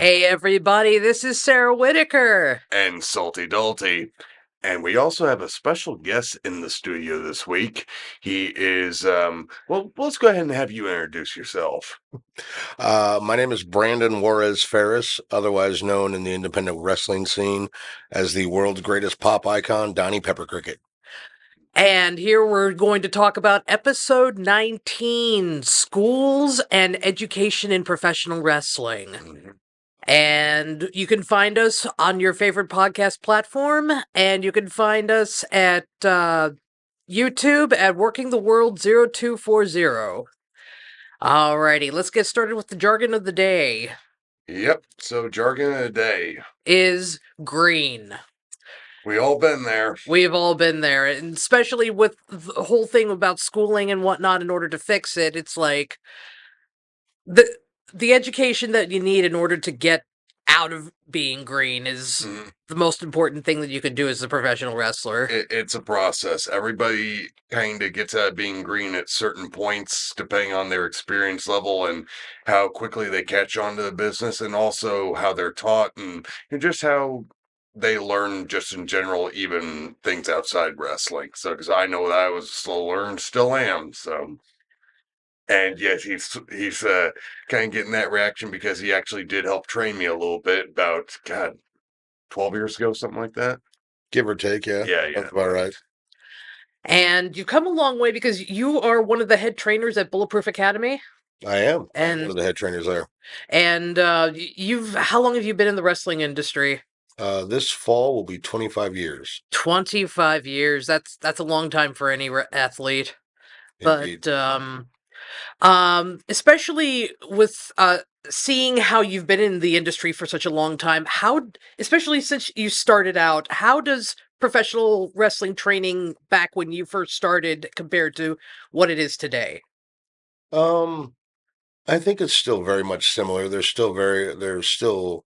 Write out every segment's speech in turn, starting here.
Hey everybody, this is Sarah Whitaker. And Salty Dulty. And we also have a special guest in the studio this week. He is, well, let's go ahead and have you introduce yourself. My name is Branden Juarez-Ferris, otherwise known in the independent wrestling scene as the world's greatest pop icon, Donnie Pepper Cricket. And here we're going to talk about episode 19, Schools and Education in Professional Wrestling. Mhm. And you can find us on your favorite podcast platform, and you can find us at YouTube at Working the World 0240. Alrighty, let's get started with the jargon of the day. Yep. So, jargon of the day. Is green. We all been there. We've all been there, and especially with the whole thing about schooling and whatnot in order to fix it, it's like the education that you need in order to get out of being green is Mhm. the most important thing that you can do as a professional wrestler. It's a process. Everybody kind of gets out of being green at certain points, depending on their experience level and how quickly they catch on to the business, and also how they're taught and just how they learn just in general, even things outside wrestling. So, because I know that I was a slow learner, still am. So, and yet he's kind of getting that reaction because he actually did help train me a little bit about, God, 12 years ago, something like that. Give or take, yeah. Yeah, That's about right. And you've come a long way because you are one of the head trainers at Bulletproof Academy. I am. I'm And one of the head trainers there. and how long have you been in the wrestling industry? This fall will be 25 years. 25 years. That's a long time for any athlete. Indeed. But especially with seeing how you've been in the industry for such a long time, especially since you started out, how does professional wrestling training back when you first started compared to what it is today? Um, I think it's still very much similar. There's still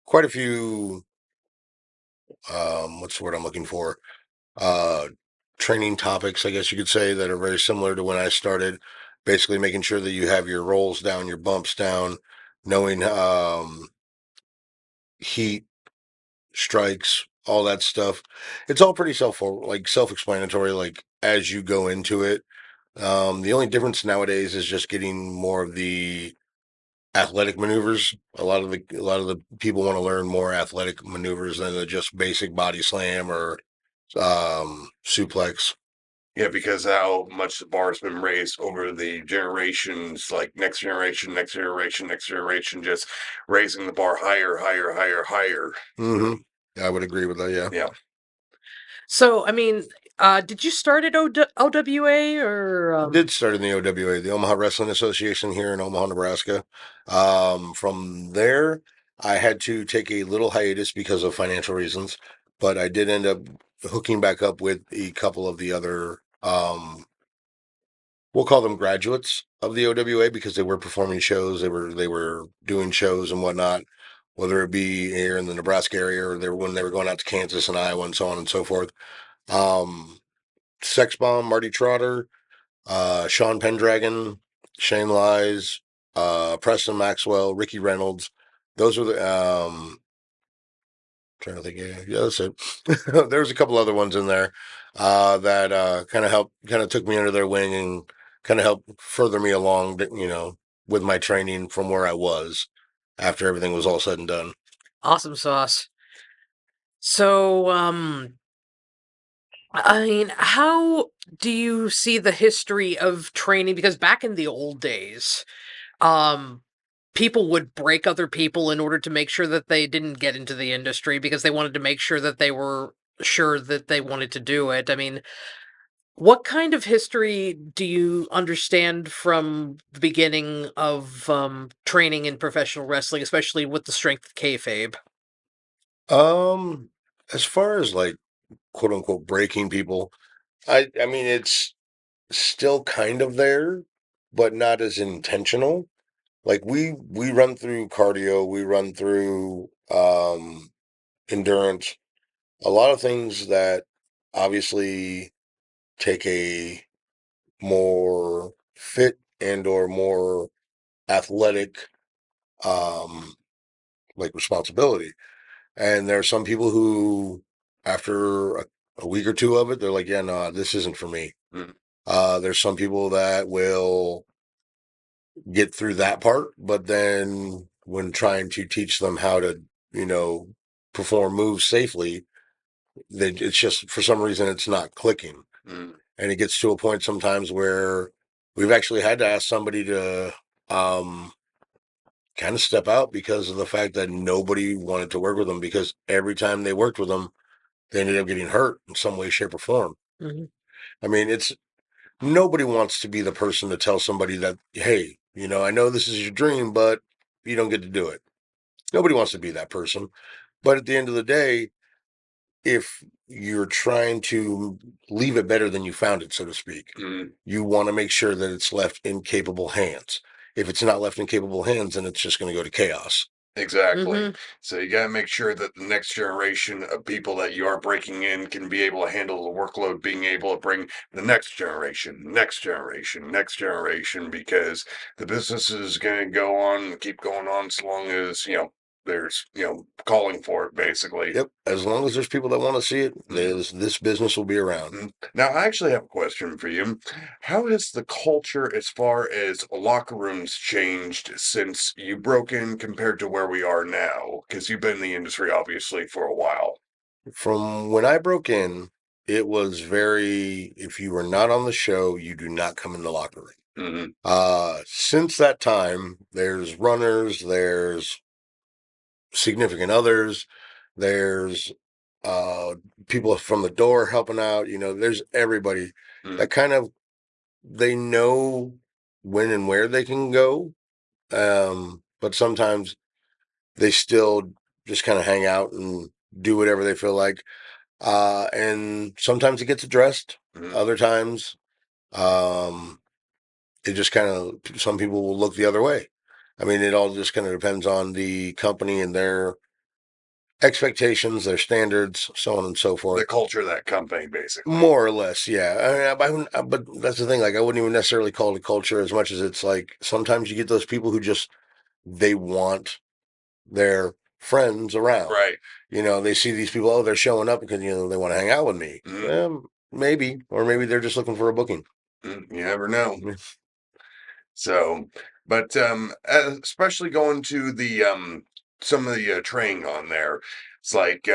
quite a few, what's the word I'm looking for? Uh, Training topics, I guess you could say, that are very similar to when I started. Basically, making sure that you have your rolls down, your bumps down, knowing heat, strikes, all that stuff. It's all pretty self-explanatory. Like as you go into it, the only difference nowadays is just getting more of the athletic maneuvers. A lot of the people want to learn more athletic maneuvers than the just basic body slam or suplex. Yeah, because how much the bar's been raised over the generations, like next generation, next generation, next generation, just raising the bar higher, higher, higher, higher. Mm-hmm. I would agree with that. Yeah, Yeah. So, I mean, did you start at OWA or I did start in the OWA, the Omaha Wrestling Association here in Omaha, Nebraska. From there, I had to take a little hiatus because of financial reasons, but I did end up hooking back up with a couple of the other we'll call them graduates of the OWA because they were performing shows. They were doing shows and whatnot, whether it be here in the Nebraska area or when they were going out to Kansas and Iowa and so on and so forth. Um, Sex Bomb, Marty Trotter, Sean Pendragon, Shane Lies, Preston Maxwell, Ricky Reynolds. Those were the trying to think. Yeah, that's it. There was a couple other ones in there that kind of took me under their wing and kind of helped further me along, with my training from where I was after everything was all said and done. awesome sauce? So, I mean, how do you see the history of training? Because back in the old days, um, people would break other people in order to make sure that they didn't get into the industry because they wanted to make sure that they were sure that they wanted to do it. I mean, what kind of history do you understand from the beginning of training in professional wrestling, especially with the strength of kayfabe? Um, as far as like quote unquote breaking people, I mean it's still kind of there, but not as intentional. Like we run through cardio, we run through endurance, a lot of things that obviously take a more fit and or more athletic um like responsibility. And there are some people who, after a week or two of it, they're like, yeah, no, this isn't for me. Mm. There's some people that will get through that part, but then when trying to teach them how to, you know, perform moves safely, it's just for some reason it's not clicking. Mm. And it gets to a point sometimes where we've actually had to ask somebody to kind of step out because of the fact that nobody wanted to work with them, because every time they worked with them, they ended up getting hurt in some way, shape, or form. Mhm. I mean, it's nobody wants to be the person to tell somebody that, hey, you know, I know this is your dream, but you don't get to do it. Nobody wants to be that person. But at the end of the day, if you're trying to leave it better than you found it, so to speak, Mm. you want to make sure that it's left in capable hands. If it's not left in capable hands, then it's just going to go to chaos. Exactly. Mhm. So you got to make sure that the next generation of people that you are breaking in can be able to handle the workload, being able to bring the next generation, next generation, next generation, because the business is going to go on and keep going on so long as, there's, calling for it basically. Yep. As long as there's people that want to see it, Mhm. this business will be around. Now, I actually have a question for you. How has the culture as far as locker rooms changed since you broke in compared to where we are now? Because you've been in the industry obviously for a while. From when I broke in, it was very, if you were not on the show, you do not come in the locker room. Hmm. Since that time, there's runners, there's significant others, there's uh people from the door helping out, you know, there's everybody that kind of they know when and where they can go. But sometimes they still just kind of hang out and do whatever they feel like. And sometimes it gets addressed. Hmm. Other times, um, it just kind of, some people will look the other way. I mean, it all just kind of depends on the company and their expectations, their standards, so on and so The forth. culture of that company, basically. More or less, yeah. But that's the thing. Like, I wouldn't even necessarily call it a culture as much as it's like sometimes you get those people who just they want their friends around. Right. You know, they see these people, oh, they're showing up because, you know, they want to hang out with me. Hmm. Maybe, or maybe they're just looking for a booking. You never know. So, but especially going to the some of the training on there, it's like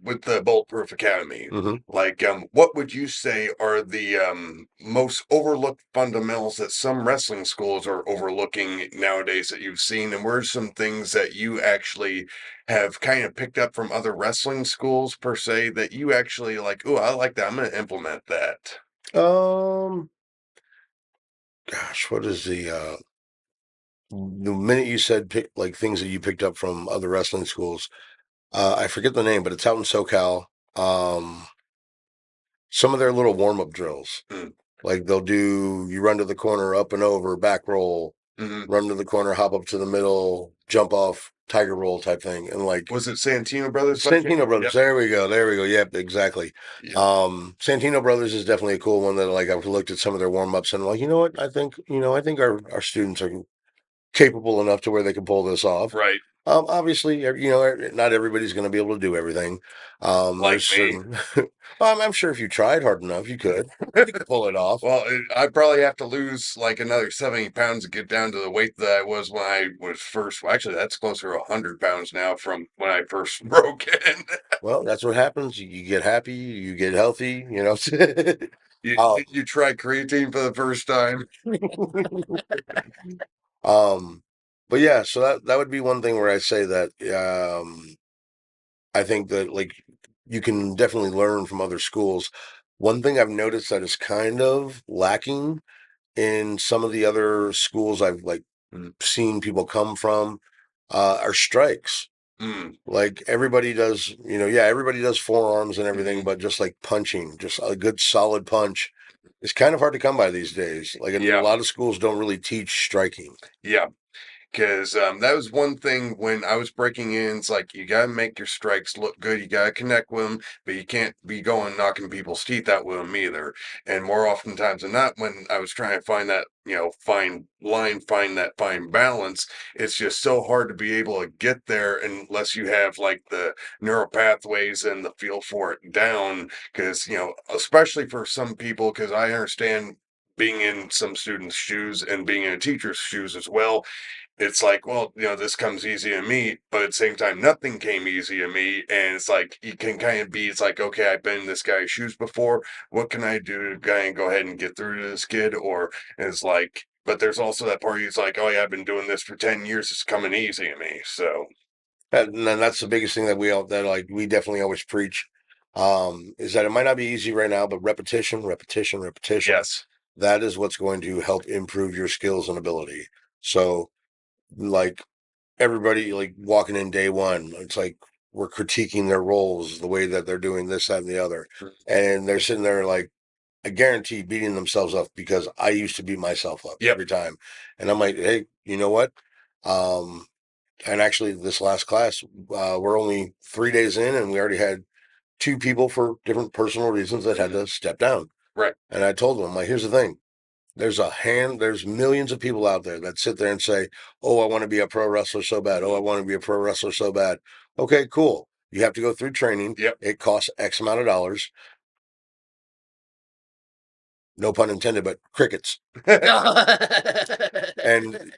with the Bulletproof Academy. Mm-hmm. Like, what would you say are the most overlooked fundamentals that some wrestling schools are overlooking nowadays that you've seen, and what are some things that you actually have kind of picked up from other wrestling schools per se that you actually like? Oh, I like that. I'm going to implement that. Um, Gosh, what is the minute you said pick like things that you picked up from other wrestling schools? I forget the name, but it's out in SoCal. Um, some of their little warm up drills. Mm. Like they'll do you run to the corner, up and over, back roll, Hmm. run to the corner, hop up to the middle, jump off, tiger roll type thing. And like Was it Santino Brothers by chance? Santino Brothers, Yep. there we go. There we go. Yep, exactly. Yep. Santino Brothers is definitely a cool one that like I've looked at some of their warm ups and I'm like, you know what? I think our students are capable enough to where they can pull this off. Right. Obviously, not everybody's going to be able to do everything. Like There's me. certain. I'm sure if you tried hard enough, you could. You could pull it off. Well, I'd probably have to lose like another 70 pounds to get down to the weight that I was when I was first. Well, actually, that's closer to 100 pounds now from when I first broke in. Well, that's what happens. You get happy, you get healthy. You know. You, um, you tried creatine for the first time. um, but yeah, so that would be one thing where I say that I think that like you can definitely learn from other schools. One thing I've noticed that is kind of lacking in some of the other schools I've like Mm. seen people come from are strikes. Mm. Like everybody does, yeah, everybody does forearms and everything, Hmm. but just like punching, just a good solid punch is kind of hard to come by these days. Like, and a Yeah. lot of schools don't really teach striking. Yeah. Because that was one thing when I was breaking in. It's like you got to make your strikes look good. You got to connect with them, but you can't be going knocking people's teeth out with them either. And more oftentimes than not, when I was trying to find that, fine line, find that fine balance, it's just so hard to be able to get there unless you have like the neural pathways and the feel for it down. Because, especially for some people, because I understand being in some students' shoes and being in a teacher's shoes as well, it's like, well, this comes easy to me, but at the same time, nothing came easy to me. And it's like, you can kind of be, it's like, okay, I've been in this guy's shoes before. What can I do to kind of go ahead and get through to this kid? Or it's like, but there's also that part who's like, oh, yeah, I've been doing this for 10 years. It's coming easy to me. So, And then that's the biggest thing that we definitely always preach, is that it might not be easy right now, but repetition, repetition, repetition. yes. That is what's going to help improve your skills and ability. So, like everybody, like walking in day one, it's like we're critiquing their roles, the way that they're doing this, that, and the other, and they're sitting there like, I guarantee beating themselves up because I used to beat myself up Yep. every time, and I'm like, hey, you know what? Um, and actually, this last class, we're only 3 days in, and we already had two people for different personal reasons that had to step down. Right. And I told them, I'm like, here's the thing. There's millions of people out there that sit there and say, oh, I want to be a pro wrestler so bad. Oh, I want to be a pro wrestler so bad. Okay, cool. You have to go through training. Yep. It costs X amount of dollars. No pun intended, but crickets. And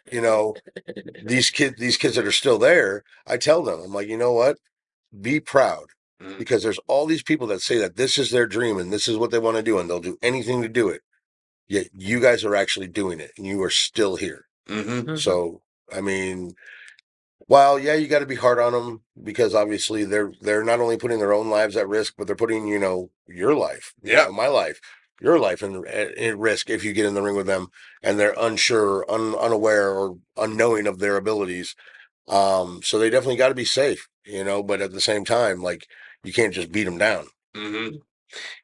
these kids that are still there, I tell them, I'm like, you know what? Be proud, because there's all these people that say that this is their dream and this is what they want to do and they'll do anything to do it. Yet you guys are actually doing it and you are still here. Mm-hmm. So, I mean, while yeah, you got to be hard on them because obviously they're not only putting their own lives at risk, but they're putting your life, my life, your life in risk if you get in the ring with them and they're unsure, unaware, or unknowing of their abilities. So they definitely got to be safe, but at the same time, like you can't just beat them down. Mm-hmm.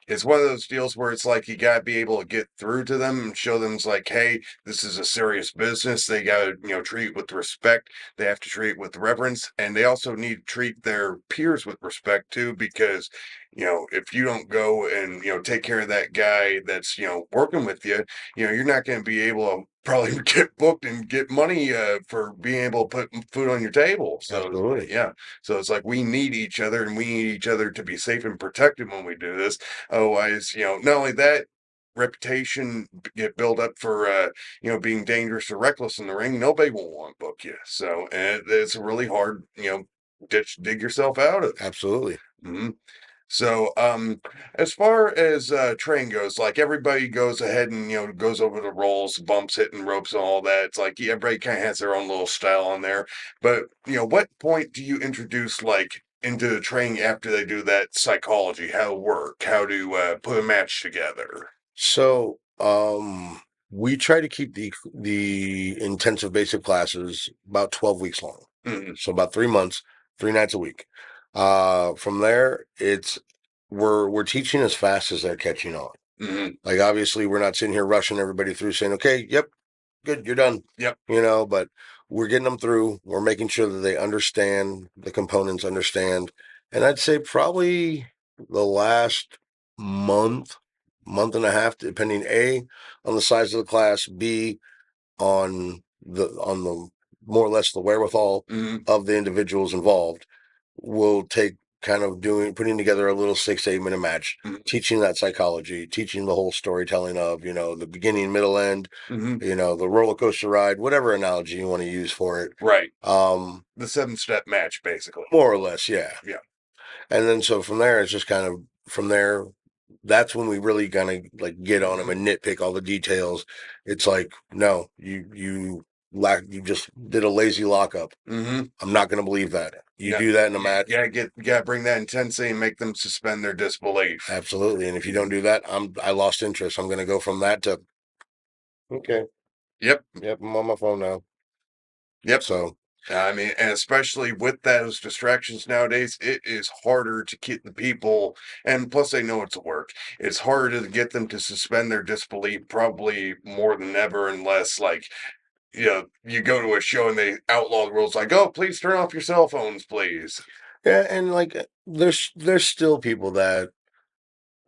It's one of those deals where it's like you got to be able to get through to them and show them it's like, hey, this is a serious business. They got to, treat it with respect. They have to treat it with reverence. And they also need to treat their peers with respect too, because, if you don't go and, take care of that guy that's, working with you, you're not going to be able to probably get booked and get money for being able to put food on your table. So, Absolutely. yeah. So it's like we need each other and we need each other to be safe and protected when we do this. Otherwise, not only that, reputation get built up for being dangerous or reckless in the ring. Nobody will want to book you. So and it's a really hard ditch to dig yourself out of. Absolutely. Hmm. So as far as train goes, like everybody goes ahead and goes over the rolls, bumps, hitting ropes, and all that. It's like, yeah, everybody kind of has their own little style on there. But what point do you introduce like into the training after they do that psychology, how to work, how to put a match together? So, we try to keep the intensive basic classes about 12 weeks long. Hmm. So about 3 months, 3 nights a week. From there, we're teaching as fast as they're catching on. Hmm. Like obviously, we're not sitting here rushing everybody through saying, "Okay, yep, good, you're done." Yep. But we're getting them through. We're making sure that they understand the components, understand, and I'd say probably the last month, month and a half, depending on the size of the class, B on the more or less the wherewithal Hmm. of the individuals involved, will take kind of putting together a little 6 to 8 minute match, Hmm. teaching that psychology, teaching the whole storytelling of the beginning, middle, end, Hmm. the roller coaster ride, whatever analogy you want to use for it. Right. Um, The 7-step match, basically. More or less, yeah. Yeah. And then so from there, it's just kind of from there. That's when we really kind of like get on them and nitpick all the details. It's like, no, you just did a lazy lockup. Hmm. I'm not going to believe that. You Yeah. do that in a match. You gotta bring that intensity and make them suspend their disbelief. Absolutely. And if you don't do that, I lost interest. I'm going to go from that to, okay, Yep. yep, I'm on my phone now. Yep. So, I mean, and especially with those distractions nowadays, it is harder to keep the people, and plus they know it's work. It's harder to get them to suspend their disbelief probably more than ever, unless like you go to a show and they outlaw the rules like, oh, please turn off your cell phones, please. Yeah, and like there's still people that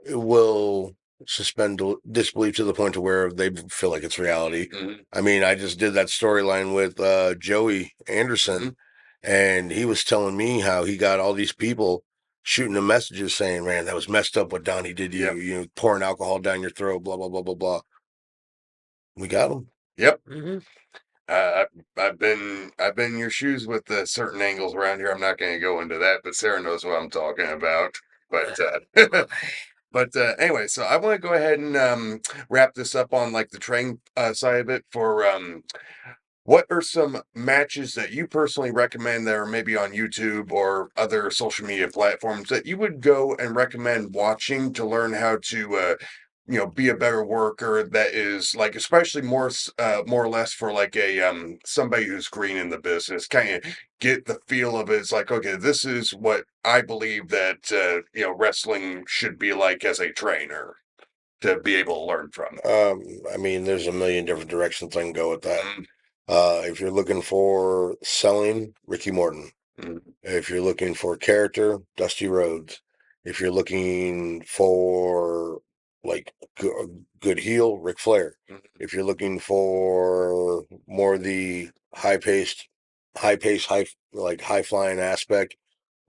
will suspend disbelief to the point to where they feel like it's reality. Mhm. I mean, I just did that storyline with Joey Anderson, and he was telling me how he got all these people shooting him messages saying, "Man, that was messed up what Donnie did to Yep. you. You know, pouring alcohol down your throat, blah blah blah blah blah." We got him. Yep. Mhm. I've been in your shoes with certain angles around here. I'm not going to go into that, but Sarah knows what I'm talking about. But but anyway, so I want to go ahead and wrap this up on like the train side of it for what are some matches that you personally recommend that are maybe on YouTube or other social media platforms that you would go and recommend watching to learn how to, be a better worker that is like, especially more or less for like a somebody who's green in the business, kind of get the feel of it. It's like, okay, this is what I believe that wrestling should be like as a trainer to be able to learn from. I mean, there's a million different directions I can go with that. Mm, If you're looking for selling, Ricky Morton. mm, If you're looking for character, Dusty Rhodes. If you're looking for like good heel, Ric Flair. mm, If you're looking for more the high flying aspect,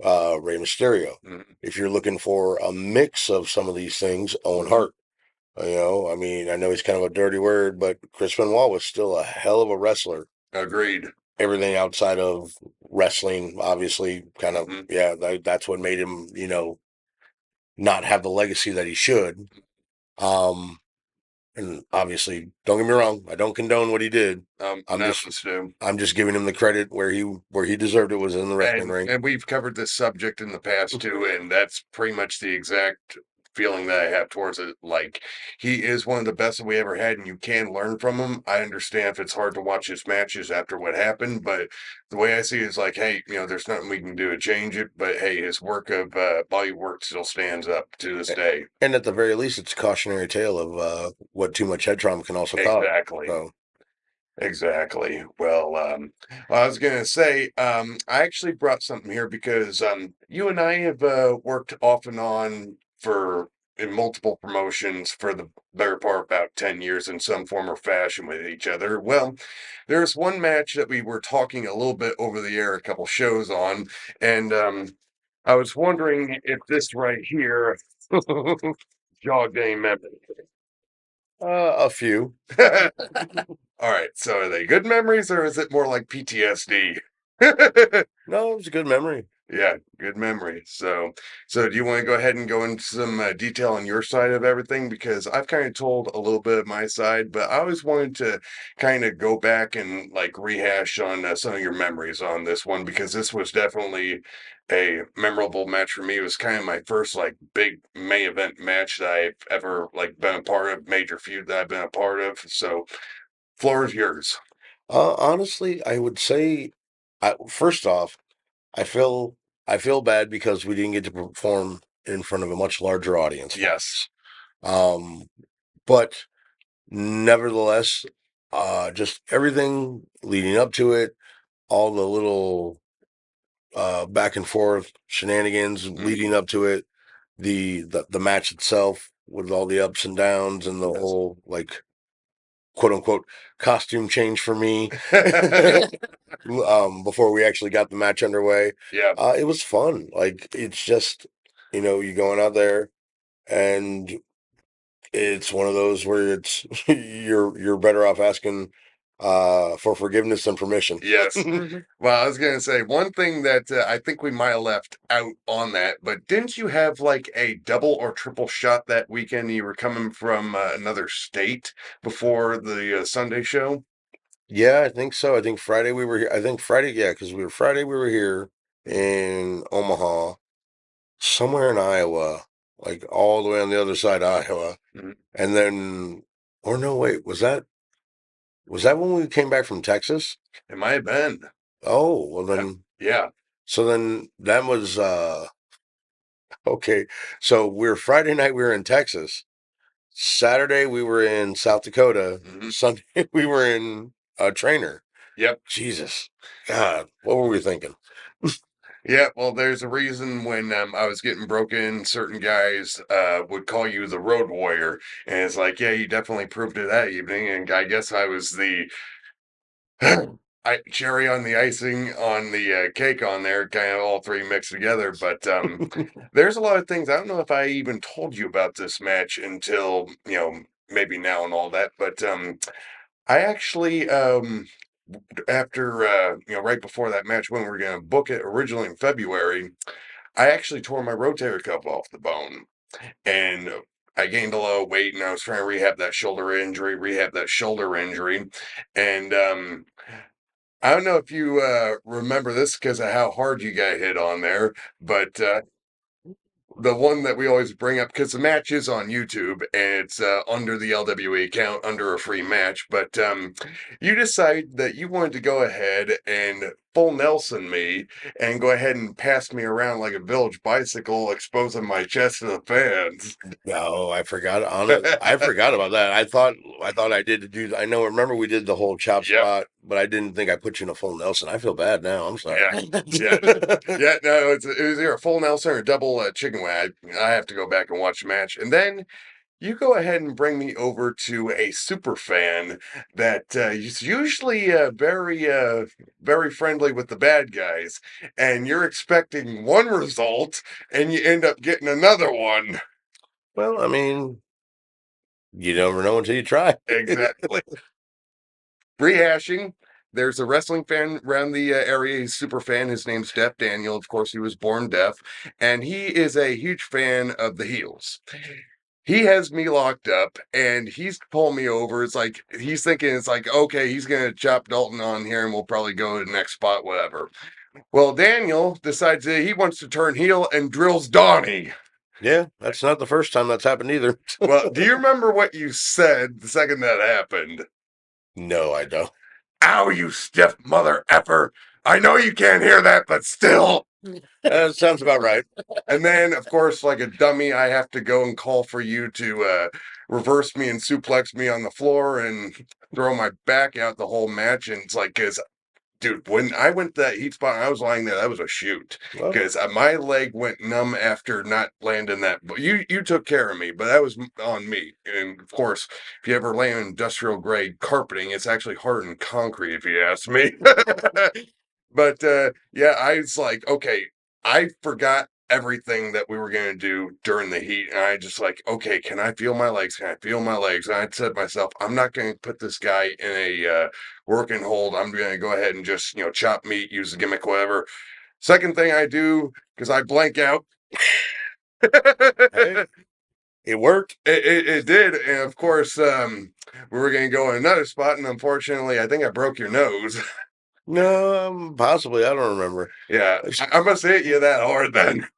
Rey Mysterio. mm, If you're looking for a mix of some of these things, Owen mm. Hart. I mean, I know he's kind of a dirty word, but Chris Benoit was still a hell of a wrestler. Agreed. Everything outside of wrestling, obviously, kind of, Mhm. yeah, that's what made him, not have the legacy that he should. Um, and obviously, don't get me wrong, I don't condone what he did. I'm None just, of us do. I'm just giving him the credit where he deserved it was in the wrestling ring. And we've covered this subject in the past too, and that's pretty much the exact feeling that I have towards it. Like he is one of the best that we ever had, and you can learn from him. I understand if it's hard to watch his matches after what happened, but the way I see it is like, hey, there's nothing we can do to change it. But hey, his work of body work still stands up to this day. And at the very least, it's a cautionary tale of what too much head trauma can also cause. Exactly. So, Exactly. Well, I was gonna say, I actually brought something here because you and I have worked off and on for in multiple promotions for the better part of about 10 years in some form or fashion with each other. Well, there's one match that we were talking a little bit over the air a couple shows on, and I was wondering if this right here jogged any memory. a few. All right, so are they good memories or is it more like PTSD? No, it was a good memory. Yeah, good memory. So do you want to go ahead and go into some detail on your side of everything? Because I've kind of told a little bit of my side, but I always wanted to kind of go back and like rehash on some of your memories on this one because this was definitely a memorable match for me. It was kind of my first like big main event match that I've ever like been a part of, major feud that I've been a part of. So floor is yours. Honestly, I would say, first off, I feel I feel bad because we didn't get to perform in front of a much larger audience. Yes. Um, but nevertheless, just everything leading up to it, all the little back and forth shenanigans leading up to it, the match itself with all the ups and downs and the Yes. whole like quote unquote costume change for me before we actually got the match underway. Yeah. It was fun. Like it's just, you going out there and it's one of those where it's you're better off asking for forgiveness than permission. Yes. Mhm. Well, I was gonna say one thing that I think we might have left out on that, but didn't you have like a double or triple shot that weekend? You were coming from another state before the Sunday show. Yeah, I think so. I think Friday we were here. I think Friday, yeah, because we were here in Omaha, somewhere in Iowa, like all the way on the other side of Iowa. Mhm. And then, or no, wait, was that when we came back from Texas? It might have been. Oh, well then, Yeah. so then that was okay. So we're Friday night we were in Texas. Saturday we were in South Dakota. Mhm. Sunday we were in trainer. Yep. Jesus, God, what were we thinking? Yeah, well, there's a reason when I was getting broken, certain guys would call you the road warrior. And it's like, yeah, you definitely proved it that evening. And I guess I was the cherry on the icing on the cake on there, kind of all three mixed together. But there's a lot of things. I don't know if I even told you about this match until, maybe now and all that. But I actually, after, right before that match when we were going to book it originally in February, I actually tore my rotator cuff off the bone. And I gained a lot of weight and I was trying to rehab that shoulder injury. And I don't know if you remember this because of how hard you got hit on there, but the one that we always bring up because the match is on YouTube and it's under the LWE account under a free match. But you decided that you wanted to go ahead and full Nelson me and go ahead and pass me around like a village bicycle, exposing my chest to the fans. No, I forgot. I forgot about that. I thought I did do. I know. Remember, we did the whole chop Yep. spot, but I didn't think I put you in a full Nelson. I feel bad now. I'm sorry. Yeah. Yeah, no, it was either a full Nelson or a double chicken wing. I have to go back and watch the match. And then you go ahead and bring me over to a super fan that is usually very friendly with the bad guys. And you're expecting one result and you end up getting another one. Well, I mean, you never know until you try. Exactly. Rehashing. There's a wrestling fan around the area. He's a super fan. His name's Deaf Daniel. Of course, he was born deaf, and he is a huge fan of the heels. He has me locked up, and he's pulling me over. It's like he's thinking it's like, okay, he's gonna chop Dalton on here, and we'll probably go to the next spot, whatever. Well, Daniel decides that he wants to turn heel and drills Donnie. Yeah, that's not the first time that's happened either. Well, do you remember what you said the second that happened? No, I don't. Ow, you stiff mother effer. I know you can't hear that, but still. Sounds about right. And then, of course, like a dummy, I have to go and call for you to reverse me and suplex me on the floor and throw my back out the whole match. And it's like, because dude, when I went to that heat spot and I was lying there, that was a shoot. Well, Because my leg went numb after not landing that. But you took care of me, but that was on me. And of course, if you ever lay on industrial grade carpeting, it's actually hardened concrete, if you ask me. But yeah, I was like, okay, I forgot everything that we were going to do during the heat. And I just like, okay, can I feel my legs? Can I feel my legs? And I said to myself, I'm not going to put this guy in a work and hold. I'm going to go ahead and just, chop meat, use the gimmick, whatever. Second thing I do, because I blank out. hey, it worked. It did. And of course, we were going to go in another spot. And unfortunately, I think I broke your nose. No, possibly. I don't remember. Yeah, I must hit you that hard then.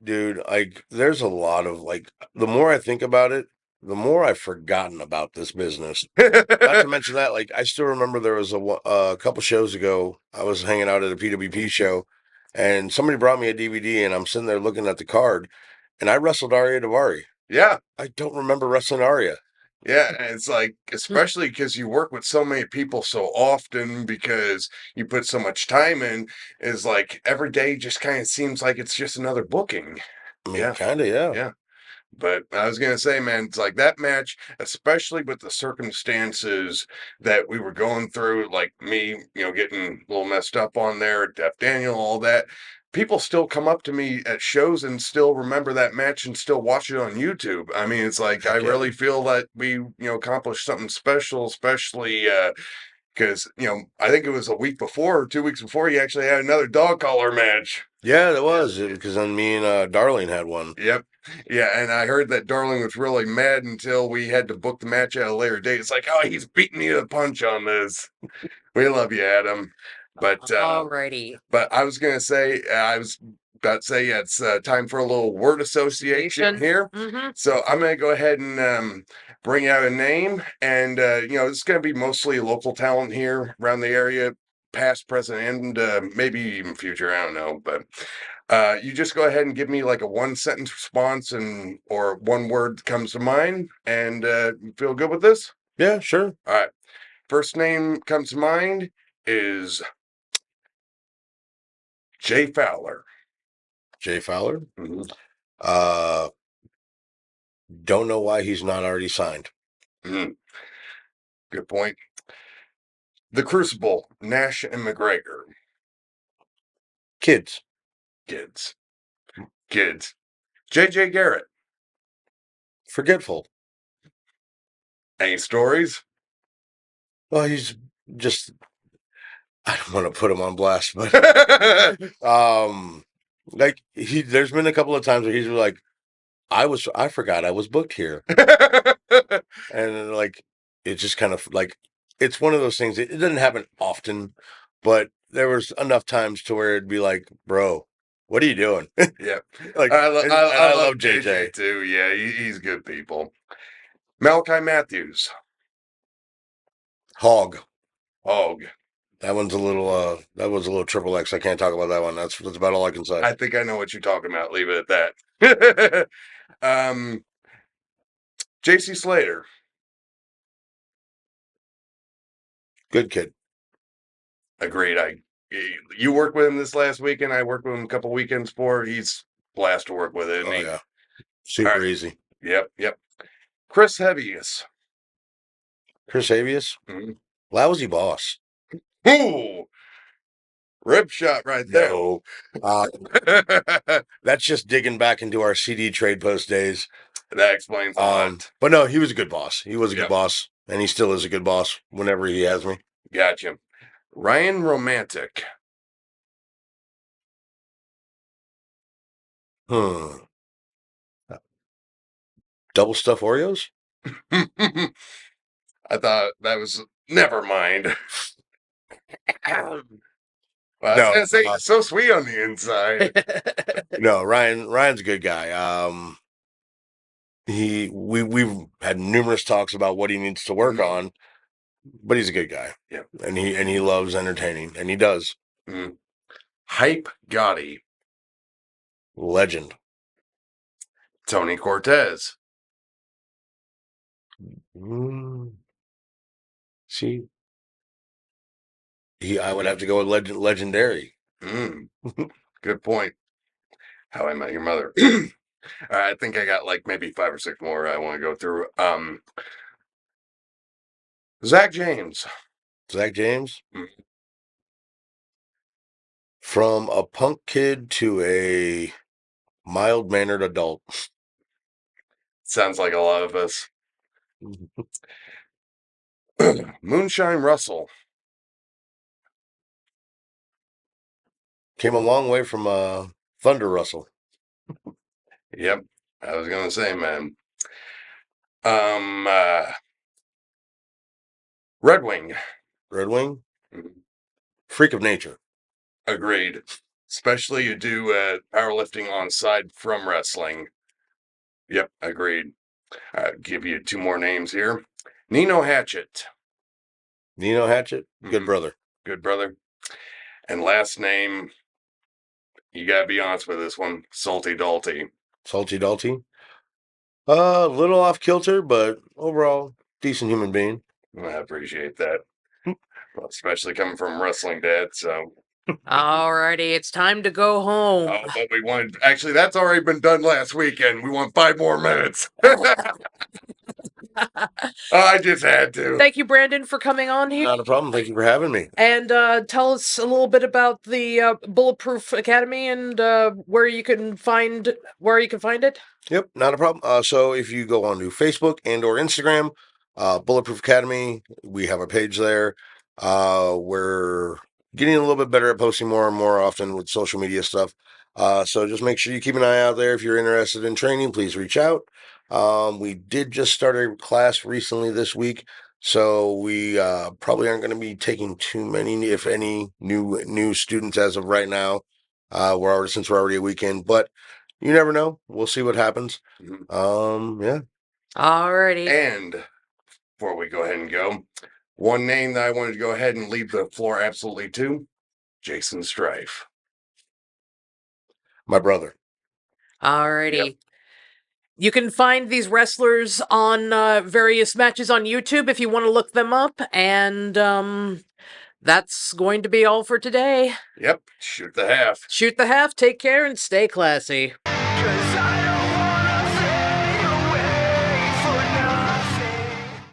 Dude, like, there's a lot of, like, the more I think about it, the more I've forgotten about this business. Not to mention that, like, I still remember there was a couple shows ago, I was hanging out at a PWP show, and somebody brought me a DVD, and I'm sitting there looking at the card, and I wrestled Arya Davari. Yeah. I don't remember wrestling Arya. Yeah, and it's like, especially because you work with so many people so often because you put so much time in, is like every day just kind of seems like it's just another booking. I mean, Yeah. kind of, yeah. Yeah. But I was gonna say, man, it's like that match, especially with the circumstances that we were going through, like me, getting a little messed up on there, Deaf Daniel, all that. People still come up to me at shows and still remember that match and still watch it on YouTube. I mean, it's like I Heck yeah. really feel that we, accomplished something special, especially because I think it was a week before, or 2 weeks before, you actually had another dog collar match. Yeah, it was, because then me and Darlene had one. Yep. Yeah, and I heard that Darling was really mad until we had to book the match at a later date. It's like, oh, he's beating me to the punch on this. We love you, Adam. But Alrighty. but I was gonna say, I was about to say, yeah, it's time for a little word association here. Mm-hmm. So I'm gonna go ahead and bring out a name, and it's gonna be mostly local talent here around the area, past, present, and maybe even future. I don't know, but you just go ahead and give me like a one sentence response or one word that comes to mind, and you feel good with this? Yeah, sure. All right. First name comes to mind is Jay Fowler. Jay Fowler. Mhm. Don't know why he's not already signed. Mhm. Good point. The Crucible, Nash and McGregor. Kids. Kids. JJ Garrett. Forgetful. Any stories? Well, he's just. I don't want to put him on blast, but like there's been a couple of times where he's like, I forgot I was booked here, and like it just kind of like it's one of those things. It doesn't happen often, but there was enough times to where it'd be like, bro, what are you doing? Yeah. Like, I love JJ. too. Yeah, he's good people. Malachi Matthews. Hog. Hog. That one's a little. That was a little triple X. I can't talk about that one. That's about all I can say. I think I know what you're talking about. Leave it at that. JC Slater. Good kid. Agreed. You worked with him this last weekend. I worked with him a couple weekends before. He's a blast to work with, isn't he? Yeah, super easy. Yep. Chris Heavius. Chris Avius, lousy boss. Ooh, rip shot right there. No, that's just digging back into our CD trade post days. That explains a lot. But no, he was a good boss. He was a good Yep. boss, and he still is a good boss whenever he has me. Gotcha. Ryan Romantic. Double stuff Oreos? I thought that was never mind. Well, I was No, gonna say so sweet on the inside. No, Ryan's a good guy. We've had numerous talks about what he needs to work on, but he's a good guy. Yeah. And he loves entertaining, and he does. Hype Gotti. Legend. Tony Cortez. See, I would have to go with legendary. Good point. How I Met Your Mother. I think I got like maybe 5 or 6 more I want to go through. Zach James. Zach James. From a punk kid to a mild-mannered adult. Sounds like a lot of us. Moonshine Russell. Came a long way from Thunder Russell. Yep, I was gonna say, man. Red Wing. Red Wing. Freak of nature. Agreed. Especially you do powerlifting on side from wrestling. Yep, agreed. I'll give you 2 more names here. Nino Hatchet. Nino Hatchet. Good brother. Good brother. And last name, you gotta be honest with this one, Salty Dalty. Salty Dalty. A little off kilter, but overall, decent human being. I appreciate that. Well, especially coming from wrestling dad, so. Alrighty, it's time to go home. Oh, but we wanted, actually, that's already been done last weekend. We want 5 more minutes. I just had to. Thank you, Branden, for coming on here. Not a problem. Thank you for having me. And tell us a little bit about the Bulletproof Academy and where you can find it. Yep, not a problem. So if you go onto Facebook and or Instagram, Bulletproof Academy, we have a page there. We're getting a little bit better at posting more and more often with social media stuff. So just make sure you keep an eye out there. If you're interested in training, please reach out. We did just start a class recently this week, so we probably aren't going to be taking too many, if any, new students as of right now. Since we're already a weekend, but you never know. We'll see what happens. Yeah. Alrighty. And before we go ahead and go, one name that I wanted to go ahead and leave the floor absolutely to, Jason Strife. My brother. Alrighty. Yep. You can find these wrestlers on various matches on YouTube if you want to look them up. And that's going to be all for today. Yep. Shoot the half. Shoot the half, take care, and stay classy.